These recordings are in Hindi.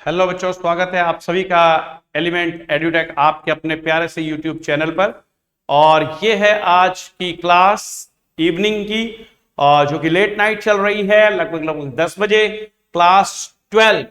हेलो बच्चों, स्वागत है आप सभी का एलिमेंट एड्यूटेक आपके अपने प्यारे से यूट्यूब चैनल पर। और ये है आज की क्लास इवनिंग की, जो कि लेट नाइट चल रही है, लगभग लगभग 10 बजे। Class 12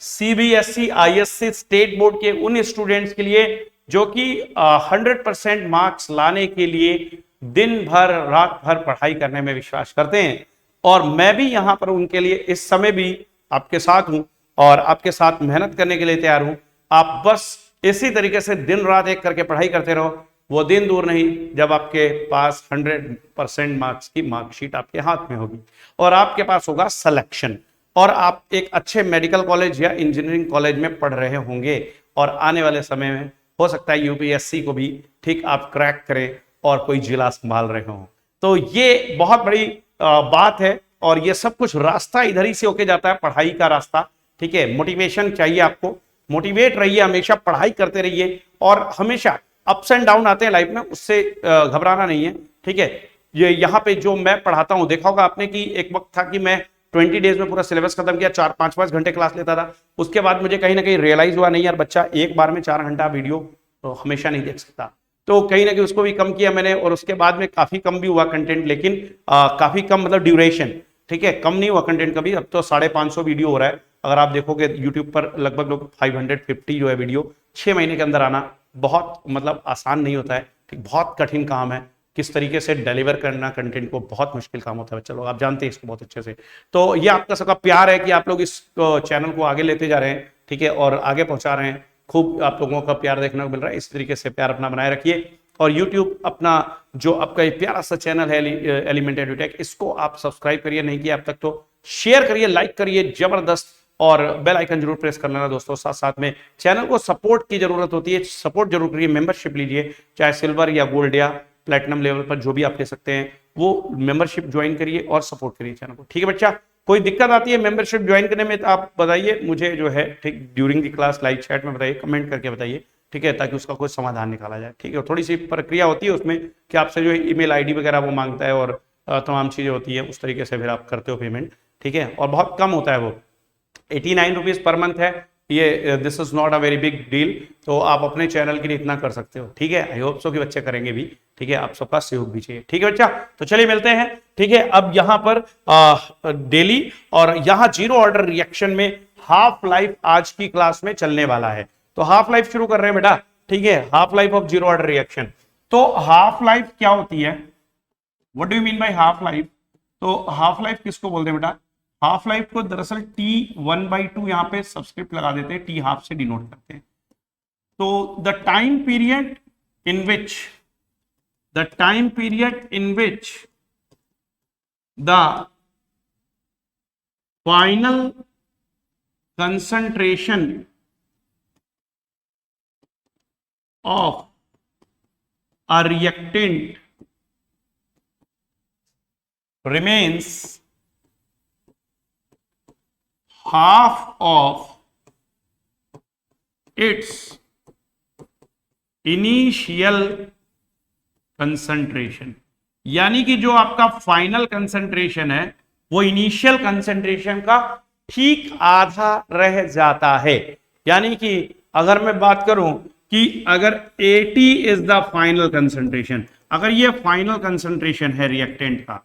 CBSE ISC state board के उन स्टूडेंट्स के लिए जो कि 100% मार्क्स लाने के लिए दिन भर रात भर पढ़ाई करने में विश्वास करते हैं। और मैं भी यहां पर उनके लिए इस समय भी आपके साथ हूं और आपके साथ मेहनत करने के लिए तैयार हूं। आप बस इसी तरीके से दिन रात एक करके पढ़ाई करते रहो। वो दिन दूर नहीं जब आपके पास 100% मार्क्स की मार्कशीट आपके हाथ में होगी और आपके पास होगा सिलेक्शन, और आप एक अच्छे मेडिकल कॉलेज या इंजीनियरिंग कॉलेज में पढ़ रहे होंगे। और आने वाले समय में हो सकता है यूपीएससी को भी ठीक आप क्रैक करें और कोई जिला संभाल रहे हो। तो ये बहुत बड़ी बात है और ये सब कुछ रास्ता इधर ही से होके जाता है, पढ़ाई का रास्ता। ठीक है, मोटिवेशन चाहिए आपको, मोटिवेट रहिए, हमेशा पढ़ाई करते रहिए। और हमेशा अप्स एंड डाउन आते हैं लाइफ में, उससे घबराना नहीं है। ठीक है, ये यहाँ पे जो मैं पढ़ाता हूँ, देखा होगा आपने कि एक वक्त था कि मैं 20 डेज में पूरा सिलेबस खत्म किया, 4-5 घंटे क्लास लेता था। उसके बाद मुझे कहीं ना कहीं रियलाइज हुआ, नहीं यार, बच्चा एक बार में 4 घंटा वीडियो तो हमेशा नहीं देख सकता। तो कहीं ना कहीं उसको भी कम किया मैंने, और उसके बाद में काफी कम भी हुआ कंटेंट, लेकिन काफी कम मतलब ड्यूरेशन। ठीक है, कम नहीं हुआ कंटेंट कभी। अब तो 550 वीडियो हो रहा है। अगर आप देखोगे यूट्यूब पर लगभग 550 जो है वीडियो 6 महीने के अंदर आना बहुत मतलब आसान नहीं होता है। ठीक, बहुत कठिन काम है। किस तरीके से डिलीवर करना कंटेंट को, बहुत मुश्किल काम होता है। चलो, आप जानते हैं इसको बहुत अच्छे से। तो ये आपका सबका प्यार है कि आप लोग इस चैनल को आगे लेते जा रहे हैं। ठीक है, और आगे पहुंचा रहे हैं। खूब आप लोगों का प्यार देखने को मिल रहा है। इस तरीके से प्यार अपना बनाए रखिए। और YouTube अपना जो आपका ये प्यारा सा चैनल है एलिमेंट एड्यूटेक, इसको आप सब्सक्राइब करिए, नहीं किया अब तक तो शेयर करिए, लाइक करिए जबरदस्त, और बेल आइकन जरूर प्रेस कर लेना दोस्तों। साथ साथ में चैनल को सपोर्ट की जरूरत होती है, सपोर्ट जरूर करिए, मेंबरशिप लीजिए, चाहे सिल्वर या गोल्ड या प्लेटिनम लेवल पर जो भी आप ले सकते हैं, वो मेंबरशिप ज्वाइन करिए और सपोर्ट करिए चैनल को। ठीक है बच्चा, कोई दिक्कत आती है मेंबरशिप ज्वाइन करने में तो आप बताइए मुझे, जो है ठीक during the class live chat में बताइए, कमेंट करके बताइए। ठीक है, ताकि उसका कोई समाधान निकाला जाए। ठीक है, थोड़ी सी प्रक्रिया होती है उसमें कि आपसे जो ईमेल आईडी वगैरह वो मांगता है और तमाम चीजें होती है, उस तरीके से फिर आप करते हो पेमेंट। ठीक है, और बहुत कम होता है वो, 89 रुपीज पर मंथ है ये। This is not a very big deal, तो आप अपने चैनल के लिए इतना कर सकते हो। ठीक है, आई होप सो कि बच्चे करेंगे भी। ठीक है, आप सबका सहयोग भी चाहिए। ठीक है बच्चा, तो चलिए मिलते हैं। ठीक है, अब यहां पर डेली और यहां जीरो ऑर्डर रिएक्शन में हाफ लाइफ आज की क्लास में चलने वाला है। तो हाफ लाइफ शुरू कर रहे हैं बेटा। ठीक है, half life of zero order reaction. तो हाफ लाइफ क्या होती है, what do you mean by half life? तो हाफ लाइफ किसको बोलते हैं बेटा? हाफ लाइफ को दरअसल T1/2 यहां पे सब्सक्रिप्ट लगा देते हैं, T हाफ से डिनोट करते हैं। तो the time period in which the final concentration of a reactant remains half of its initial concentration। यानी कि जो आपका फाइनल कंसंट्रेशन है वो इनिशियल कंसंट्रेशन का ठीक आधा रह जाता है। यानी कि अगर मैं बात करूं कि अगर 80 इज द फाइनल कंसंट्रेशन, अगर ये फाइनल कंसंट्रेशन है रिएक्टेंट का,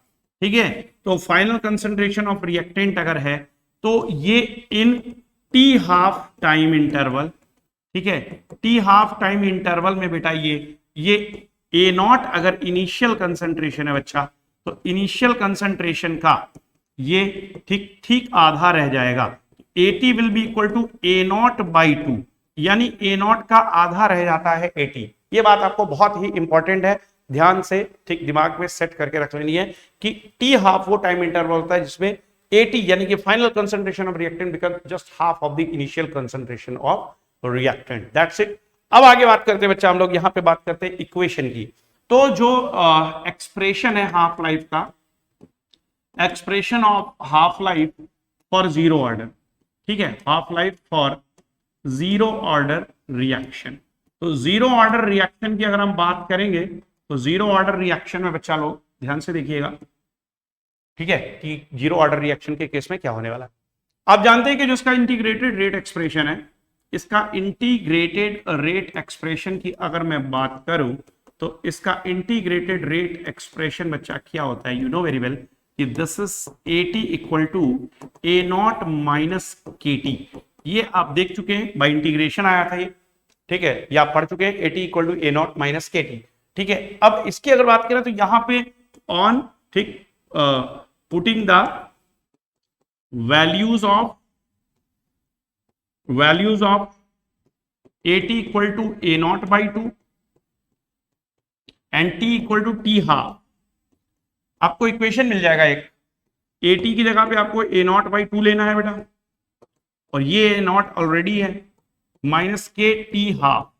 ठीक है, तो फाइनल कंसंट्रेशन ऑफ रिएक्टेंट अगर है तो ये इन टी हाफ टाइम इंटरवल, ठीक है, टी हाफ टाइम इंटरवल में बेटा ये ए नॉट अगर इनिशियल कंसंट्रेशन है बच्चा, तो इनिशियल कंसंट्रेशन का ये ठीक आधा रह जाएगा। 80 will be equal to A0/2, यानी A0 का आधा रह जाता है 80। ये बात आपको बहुत ही इंपॉर्टेंट है, ध्यान से ठीक दिमाग में सेट करके रख लेनी है कि टी हाफ वो टाइम इंटरवल होता है जिसमें 80 यानी कि final concentration of reactant become just half of the initial concentration of reactant. That's it. अब आगे बात करते हैं बच्चा, हम लोग यहां पे बात करते हैं इक्वेशन की। तो जो एक्सप्रेशन है हाफ लाइफ का, expression of half life for zero order, ठीक है, half life for zero order reaction. तो जीरो ऑर्डर रिएक्शन की अगर हम बात करेंगे तो जीरो ऑर्डर रिएक्शन में बच्चा लोग ध्यान से देखिएगा, ठीक है, कि जीरो ऑर्डर रिएक्शन के केस में क्या होने वाला है। आप जानते हैं कि जो इसका इंटीग्रेटेड रेट एक्सप्रेशन है, इसका इंटीग्रेटेड रेट एक्सप्रेशन की अगर मैं बात करूं तो इसका इंटीग्रेटेड रेट एक्सप्रेशन बच्चा क्या होता है, यू नो वेरी वेल कि this is AT equal to A naught minus KT। ये आप देख चुके हैं, बाय इंटीग्रेशन आया था ये, ठीक है, ये आप पढ़ चुके हैं, AT equal to A naught minus KT। ठीक है, अब इसकी अगर बात करें तो यहां पे ऑन, ठीक, putting the values of AT equal to A naught by 2 and T equal to T half, आपको इक्वेशन मिल जाएगा एक, AT की जगह पे आपको A नॉट बाई 2 लेना है बेटा, और ये A नॉट ऑलरेडी है, माइनस KT हाफ।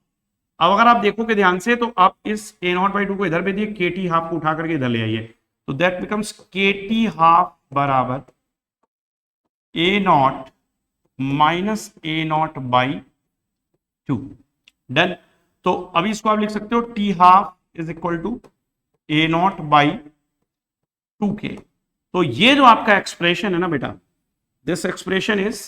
अब अगर आप देखोगे ध्यान से तो आप इस A नॉट बाई 2 को इधर भेजिए, KT हाफ को उठा करके इधर ले आइए, तो दैट बिकम्स KT हाफ बराबर A naught minus A naught by 2। Done. तो अभी इसको आप लिख सकते हो T half is equal to A naught by 2K। तो ये जो आपका एक्सप्रेशन है ना बेटा, this expression is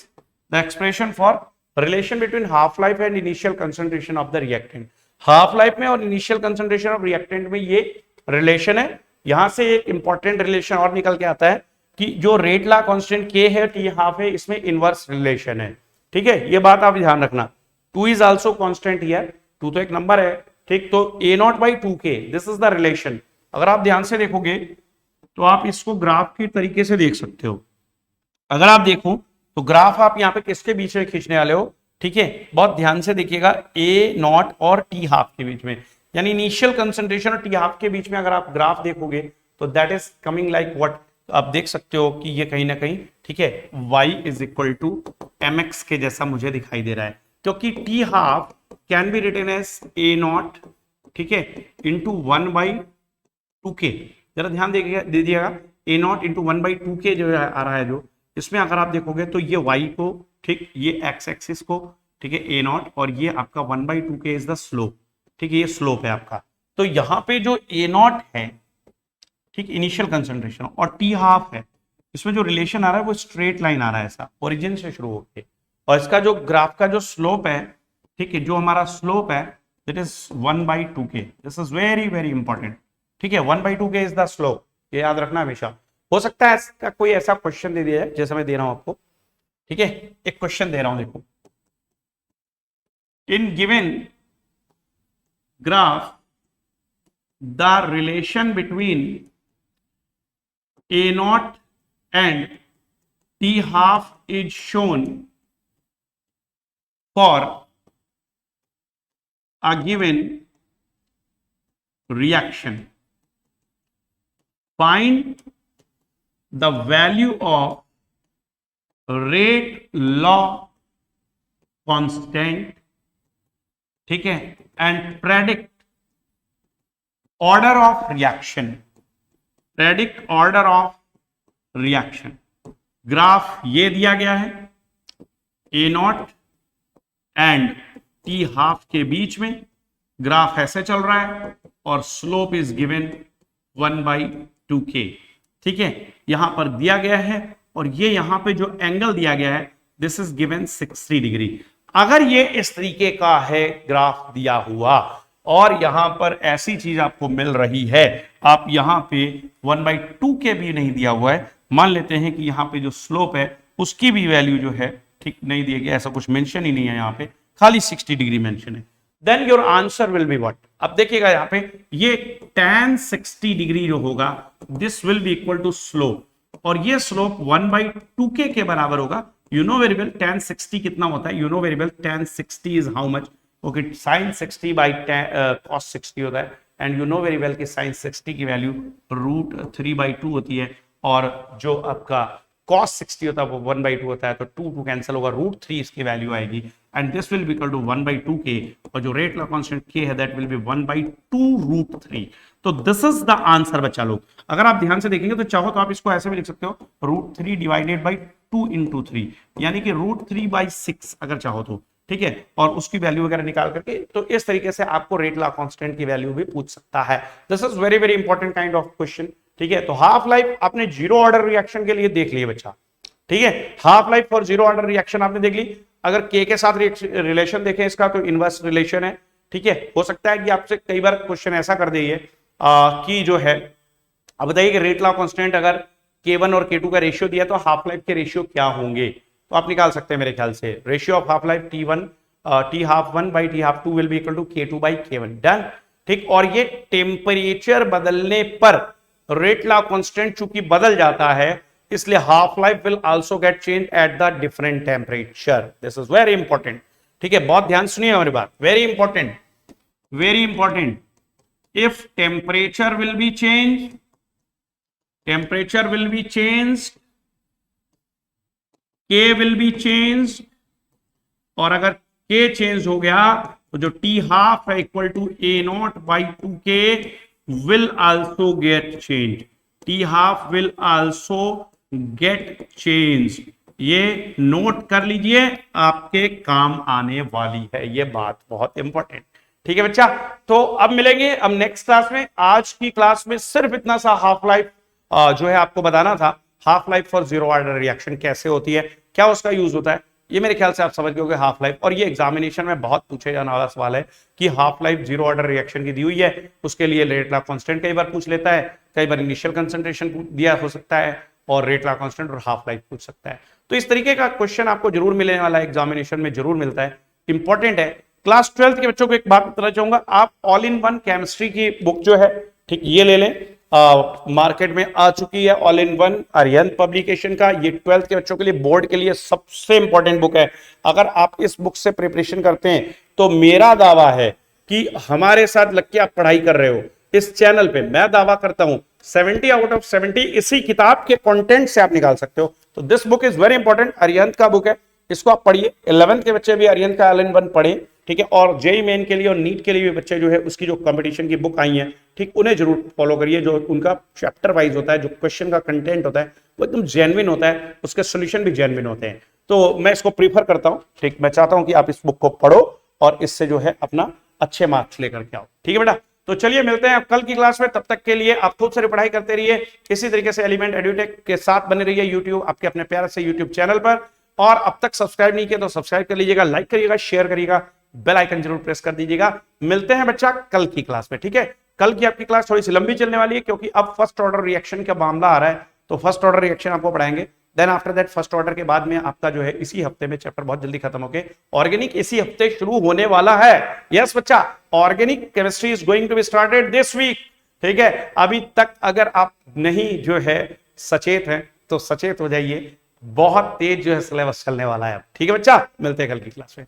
the expression for relation between half life and initial concentration of the reactant. Half life में और इनिशियल कंसंट्रेशन ऑफ रिएक्टेंट में ये रिलेशन है। यहां से एक इंपॉर्टेंट रिलेशन और निकल के आता है कि जो रेट लॉ कांस्टेंट K है, T हाफ है, इसमें इनवर्स रिलेशन है। ठीक है, ये बात आप ध्यान रखना। 2 इज आल्सो कांस्टेंट हियर, 2 तो एक नंबर है, ठीक, तो A naught by 2K, this is the relation. अगर आप ध्यान से देखोगे तो आप इसको ग्राफ के तरीके से देख सकते हो। अगर आप देखो तो ग्राफ आप यहाँ पे किसके बीच में खींचने वाले हो, ठीक है, बहुत ध्यान से देखिएगा, A नॉट और T हाफ के बीच में, यानी इनिशियल कंसंट्रेशन और T हाफ के बीच में अगर आप ग्राफ देखोगे तो that is coming like what, आप देख सकते हो कि ये कहीं ना कहीं, ठीक है, y is equal to mx के जैसा मुझे दिखाई दे रहा है, क्योंकि T half can be written as A naught, ठीक है, इंटू 1/2K। जरा ध्यान दे दीजिएगा, A नॉट इंटू 1/2K जो आ रहा है, जो इसमें अगर आप देखोगे तो ये y को, ठीक, ये x एक्सिस को, ठीक है, A नॉट, और ये आपका 1/2K इज द स्लोप, ठीक है, ये स्लोप है आपका। तो यहाँ पे जो A नॉट है, ठीक, इनिशियल कंसंट्रेशन, और T हाफ है, इसमें जो रिलेशन आ रहा है वो स्ट्रेट लाइन आ रहा है, ऐसा ओरिजिन से शुरू होके, और इसका जो ग्राफ का जो स्लोप है, ठीक है, जो हमारा स्लोप है that is 1/2K। This is very very important, ठीक है, 1/2K इज द स्लोप, ये याद रखना हमेशा। हो सकता है इसका कोई ऐसा क्वेश्चन दे दिया है जैसे मैं दे रहा हूं आपको, ठीक है, एक क्वेश्चन दे रहा हूं, देखो, in given graph the relation between A not and T half is shown for a given reaction. Find the value of rate law constant, ठीक है, and predict order of reaction. Predict order of reaction. Graph ये दिया गया है, A not and T half के बीच में ग्राफ ऐसे चल रहा है, और स्लोप इज गिवन 1/2K, ठीक है, यहां पर दिया गया है, और ये यहां पे जो एंगल दिया गया है दिस इज गिवन 60 डिग्री। अगर ये इस तरीके का है ग्राफ दिया हुआ, और यहां पर ऐसी चीज आपको मिल रही है, आप यहां पे 1/2K भी नहीं दिया हुआ है, मान लेते हैं कि यहां पे जो स्लोप है उसकी भी वैल्यू जो है, ठीक, नहीं दिया गया, ऐसा कुछ मेंशन ही नहीं है यहाँ पे, खाली 60 डिग्री मेंशन है, then your answer will be what. अब देखिएगा यहाँ पे ये tan 60 डिग्री जो होगा this will be equal to slope, और ये स्लोप 1/2K के बराबर होगा। You know very well tan 60 कितना होता है, you know very well tan 60 is how much, okay, sin 60 by cos 60 होता है, and you know very well कि sin 60 की वैल्यू √3/2 होती है, और जो आपका cos 60 होता है वो 1/2 होता है, तो 2 कैंसिल होगा, √3 इसकी वैल्यू आएगी, and this will be equal to 1/2K, और जो रेट लॉ कांस्टेंट K है दैट विल बी 1/2 √3। तो दिस इज द आंसर बच्चा लोग। अगर आप ध्यान से देखेंगे तो चाहो तो आप इसको ऐसे भी लिख सकते हो, √3 डिवाइडेड बाई 2 इंटू 3, यानी कि √3/6 अगर चाहो तो, ठीक है, और उसकी वैल्यू वगैरह निकाल करके, तो इस तरीके से आपको रेट लॉ कांस्टेंट की वैल्यू भी पूछ सकता है। This is very very important kind of question, ठीक है। तो हाफ लाइफ आपने जीरो ऑर्डर रिएक्शन के लिए देख लिए बच्चा, ठीक है। Half life for zero order reaction आपने देख ली। अगर के साथ रिलेशन देखें इसका तो इनवर्स रिलेशन है। ठीक है, हो सकता है कि आपसे कई बार क्वेश्चन ऐसा कर देंगे कि जो है, अब बताइए कि रेट लॉ कांस्टेंट अगर K1 और K2 का रेशियो दिया तो हाफ लाइफ के रेशियो क्या होंगे, तो आप निकाल सकते हैं मेरे ख्याल से। Ratio of half life T half 1 by T half 2 will be equal to K2 by K1। Done. ठीक, और ये टेम्परेचर बदलने पर रेट लॉ कांस्टेंट चूंकि बदल जाता है, इसलिए half life will also get change at the different temperature. This is very important. ठीक है, बहुत ध्यान सुनिए हमारी बात, very important, very important. If temperature will be change, temperature will be change, K will be change, और अगर K चेंज हो गया तो जो T हाफ है equal to A0 by 2K will also get change. T half will also get change. ये नोट कर लीजिए, आपके काम आने वाली है ये बात, बहुत इंपॉर्टेंट। ठीक है बच्चा, तो अब मिलेंगे अब नेक्स्ट क्लास में। आज की क्लास में सिर्फ इतना सा हाफ लाइफ जो है आपको बताना था, half life for zero order reaction कैसे होती है, क्या उसका यूज होता है, ये मेरे ख्याल से आप समझ गए हाफ लाइफ। और ये एग्जामिनेशन में बहुत पूछे जाने वाला सवाल है कि half life zero order reaction की दी हुई है, उसके लिए रेट लॉ कांस्टेंट कई बार पूछ लेता है, कई बार इनिशियल कंसंट्रेशन दिया हो सकता है, और रेट लॉ कांस्टेंट और हाफ लाइफ पूछ सकता है। तो इस तरीके का क्वेश्चन आपको जरूर मिलने वाला है, एग्जामिनेशन में जरूर मिलता है, इंपॉर्टेंट है। क्लास 12 के बच्चों को एक बात बताना चाहूंगा, आप ऑल इन वन केमिस्ट्री की बुक जो है, ठीक, ये ले लें, मार्केट में आ चुकी है all in one Aryan publication का। ये 12th के बच्चों के लिए, बोर्ड के लिए सबसे इंपॉर्टेंट बुक है। अगर आप इस बुक से प्रिपरेशन करते हैं तो मेरा दावा है कि हमारे साथ लग के आप पढ़ाई कर रहे हो इस चैनल पे, मैं दावा करता हूं 70 आउट ऑफ 70 इसी किताब के कंटेंट से आप निकाल सकते हो। तो this book is very important, Arihant का बुक है, इसको आप पढ़िए। 11th के बच्चे भी अरिहंत का ऑल इन वन पढ़े, ठीक है। और जेई मेन के लिए और नीट के लिए भी बच्चे जो है उसकी जो कंपटीशन की बुक आई है, ठीक, उन्हें जरूर फॉलो करिए। जो उनका चैप्टर वाइज होता है, जो क्वेश्चन का कंटेंट होता है वो एकदम जेन्युइन होता है, उसके सोल्यूशन भी जेन्युइन होते हैं। तो मैं इसको प्रीफर करता हूं, ठीक, मैं चाहता हूं कि आप इस बुक को पढ़ो और इससे जो है अपना अच्छे मार्क्स लेकर के आओ। ठीक है बेटा, तो चलिए मिलते हैं कल की क्लास में। तब तक के लिए आप खूब सारी पढ़ाई करते रहिए, इसी तरीके से एलिमेंट एडुटेक के साथ बने रहिए यूट्यूब, आपके अपने प्यारे से यूट्यूब चैनल पर। और अब तक सब्सक्राइब नहीं किया तो सब्सक्राइब कर लीजिएगा, लाइक करिएगा, शेयर करिएगा, बेल आइकन जरूर प्रेस कर दीजिएगा। मिलते हैं बच्चा कल की क्लास में, ठीक है। कल की आपकी क्लास थोड़ी सी लंबी चलने वाली है क्योंकि अब फर्स्ट ऑर्डर रिएक्शन का मामला आ रहा है, तो फर्स्ट ऑर्डर रिएक्शन आपको पढ़ाएंगे। Then after that first order के बाद में आपका जो है इसी हफ्ते में चैप्टर बहुत जल्दी खत्म होके ऑर्गेनिक इसी हफ्ते शुरू होने वाला है। यस बच्चा, organic chemistry is going to be started this week. ठीक है, अभी तक अगर आप नहीं जो है सचेत हैं तो सचेत हो जाइए, बहुत तेज जो है सिलेबस चलने वाला है। ठीक है बच्चा, मिलते हैं कल की क्लास में।